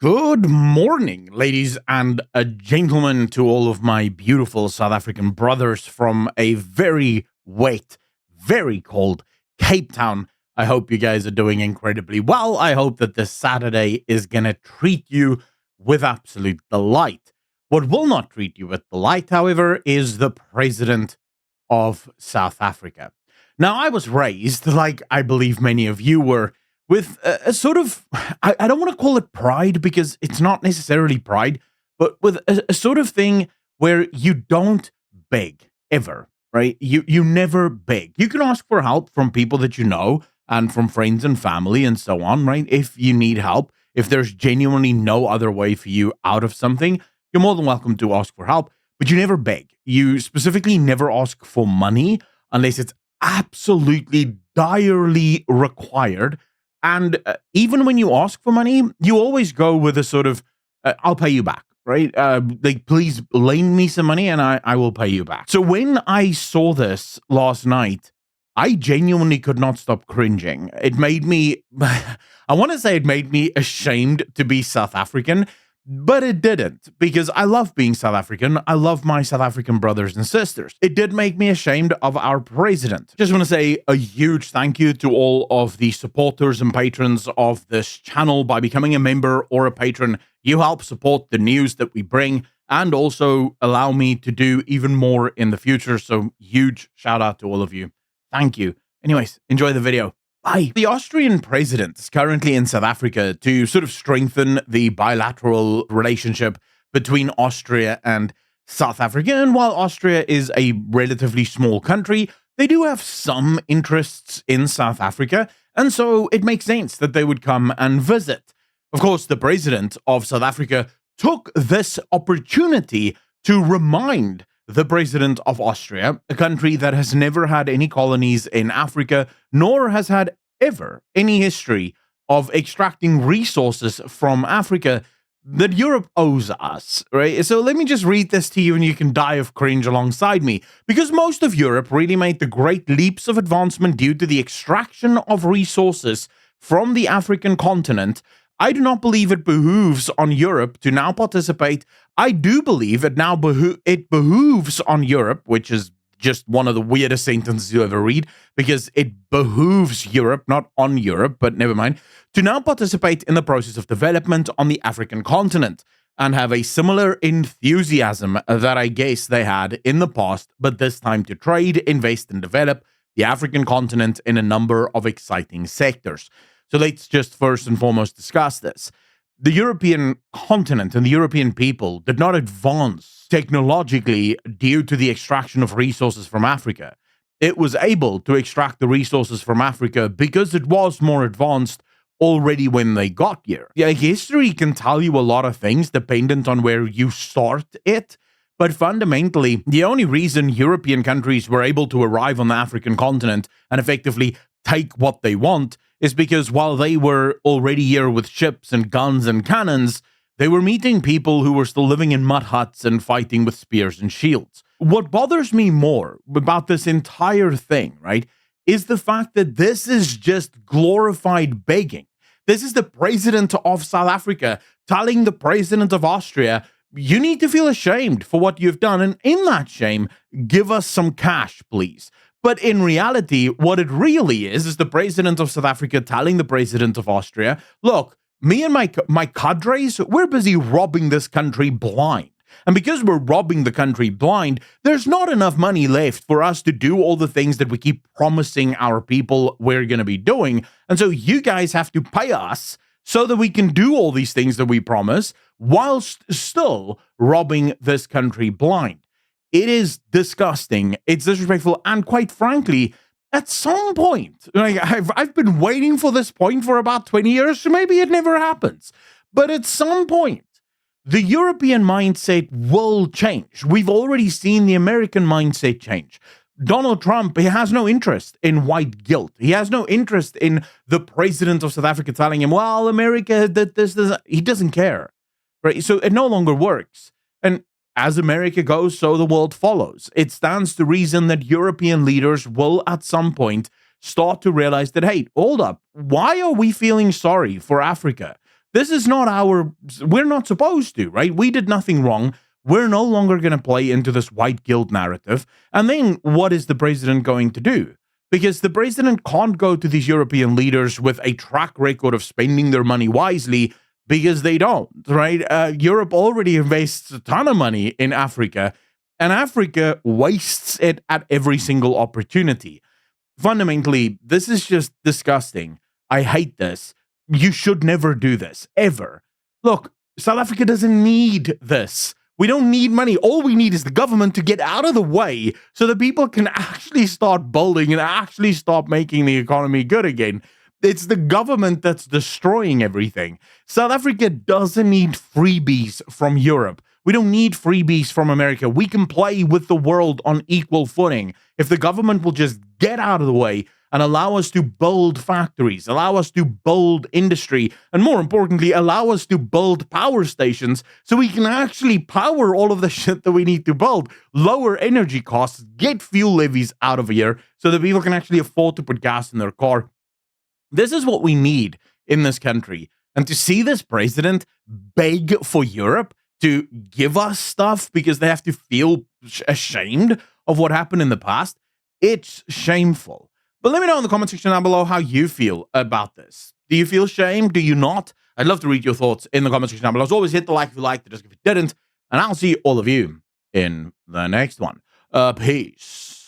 Good morning, ladies and gentlemen, to all of my beautiful South African brothers from a very wet, very cold Cape Town. I hope you guys are doing incredibly well. I hope that this Saturday is going to treat you with absolute delight. What will not treat you with delight, however, is the president of South Africa. Now, I was raised, like I believe many of you were, with a sort of, I don't want to call it pride because it's not necessarily pride, but with a sort of thing where you don't beg ever, right? You never beg. You can ask for help from people that you know and from friends and family and so on, right? If you need help, if there's genuinely no other way for you out of something, you're more than welcome to ask for help, but you never beg. You specifically never ask for money unless it's absolutely direly required. And even when you ask for money, you always go with a sort of, I'll pay you back, right? Like, please lend me some money and I will pay you back. So when I saw this last night, I genuinely could not stop cringing. It made me, I want to say it made me ashamed to be South African, but it didn't, because I love being South African. I love my South African brothers and sisters. It did make me ashamed of our president. Just want to say a huge thank you to all of the supporters and patrons of this channel. By becoming a member or a patron, you help support the news that we bring and also allow me to do even more in the future. So huge shout out to all of you. Thank you. Anyways, enjoy the video. Bye. The Austrian president is currently in South Africa to sort of strengthen the bilateral relationship between Austria and South Africa. And while Austria is a relatively small country, they do have some interests in South Africa. And so it makes sense that they would come and visit. Of course, the president of South Africa took this opportunity to remind the president of Austria, a country that has never had any colonies in Africa, nor has had ever any history of extracting resources from Africa, that Europe owes us, right? So let me just read this to you and you can die of cringe alongside me. Because most of Europe really made the great leaps of advancement due to the extraction of resources from the African continent, I do not believe it behooves on Europe to now participate. I do believe it now it behooves on Europe, which is just one of the weirdest sentences you ever read, because it behooves Europe, not on Europe, but never mind, to now participate in the process of development on the African continent and have a similar enthusiasm that I guess they had in the past, but this time to trade, invest, and develop the African continent in a number of exciting sectors. So let's just first and foremost discuss this. The European continent and the European people did not advance technologically due to the extraction of resources from Africa. It was able to extract the resources from Africa because it was more advanced already when they got here. Yeah, history can tell you a lot of things dependent on where you start it. But fundamentally, the only reason European countries were able to arrive on the African continent and effectively take what they want is because while they were already here with ships and guns and cannons, they were meeting people who were still living in mud huts and fighting with spears and shields. What bothers me more about this entire thing, right, is the fact that this is just glorified begging. This is the president of South Africa telling the president of Austria, you need to feel ashamed for what you've done, and in that shame, give us some cash, please. But in reality, what it really is the president of South Africa telling the president of Austria, look, me and my cadres, we're busy robbing this country blind. And because we're robbing the country blind, there's not enough money left for us to do all the things that we keep promising our people we're going to be doing. And so you guys have to pay us so that we can do all these things that we promise whilst still robbing this country blind. It is disgusting. It's disrespectful. And quite frankly, at some point, like I've been waiting for this point for about 20 years, so maybe it never happens. But at some point, the European mindset will change. We've already seen the American mindset change. Donald Trump, he has no interest in white guilt. He has no interest in the president of South Africa telling him, well, America did this. He doesn't care, right? So it no longer works. And as America goes, so the world follows. It stands to reason that European leaders will at some point start to realize that, hey, hold up, why are we feeling sorry for Africa? This is not we're not supposed to, right? We did nothing wrong. We're no longer going to play into this white guilt narrative. And then what is the president going to do? Because the president can't go to these European leaders with a track record of spending their money wisely, because they don't, right? Europe already invests a ton of money in Africa, and Africa wastes it at every single opportunity. Fundamentally, this is just disgusting. I hate this. You should never do this, ever. Look, South Africa doesn't need this. We don't need money. All we need is the government to get out of the way so that people can actually start building and actually stop making the economy good again. It's the government that's destroying everything. South Africa doesn't need freebies from Europe. We don't need freebies from America. We can play with the world on equal footing if the government will just get out of the way and allow us to build factories, allow us to build industry, and more importantly, allow us to build power stations so we can actually power all of the shit that we need to build, lower energy costs, get fuel levies out of here so that people can actually afford to put gas in their car. This is what we need in this country. And to see this president beg for Europe to give us stuff because they have to feel ashamed of what happened in the past, it's shameful. But let me know in the comment section down below how you feel about this. Do you feel shame? Do you not? I'd love to read your thoughts in the comment section down below. As always, hit the like if you liked it, just if you didn't. And I'll see all of you in the next one. Peace.